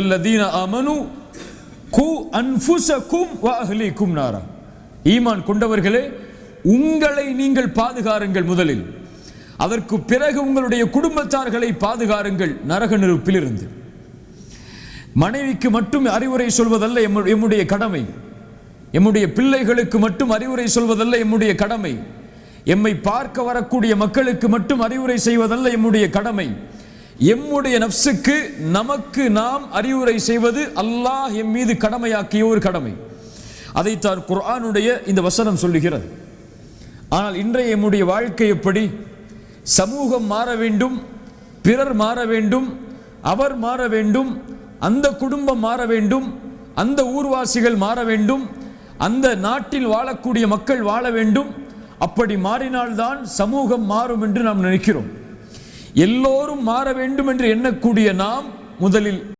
الذين آمنوا قوا أنفسكم وأهليكم نارا. ஈமான் கொண்டவர்களே, உங்களை நீங்கள் பாதுகாருங்கள். முதலில் அதற்கு பிறகு உங்களுடைய குடும்பத்தார்களை பாதுகாருங்கள் நரக நெருப்பிலிருந்து. மனைவிக்கு மட்டும் அறிவுரை சொல்வதல்ல எம்முடைய கடமை. எம்முடைய பிள்ளைகளுக்கு மட்டும் அறிவுரை சொல்வதல்ல எம்முடைய கடமை. எம்மை பார்க்க வரக்கூடிய மக்களுக்கு மட்டும் அறிவுரை செய்வதல்ல எம்முடைய கடமை. எம்முடைய நஃப்ஸுக்கு நமக்கு நாம் அறிவுரை செய்வது அல்லாஹ் எம் மீது கடமையாக்கிய ஒரு கடமை. அதைத்தான் குர்ஆனுடைய இந்த வசனம் சொல்லுகிறது. ஆனால் இன்றைய எம்முடைய வாழ்க்கை எப்படி? சமூகம் மாற வேண்டும், பிறர் மாற வேண்டும், அவர் மாற வேண்டும், அந்த குடும்பம் மாற வேண்டும், அந்த ஊர்வாசிகள் மாற வேண்டும், அந்த நாட்டில் வாழக்கூடிய மக்கள் வாழ வேண்டும். அப்படி மாறினால்தான் சமூகம் மாறும் என்று நாம் நினைக்கிறோம். எல்லோரும் மாற வேண்டும் என்று எண்ணக்கூடிய நாம் முதலில்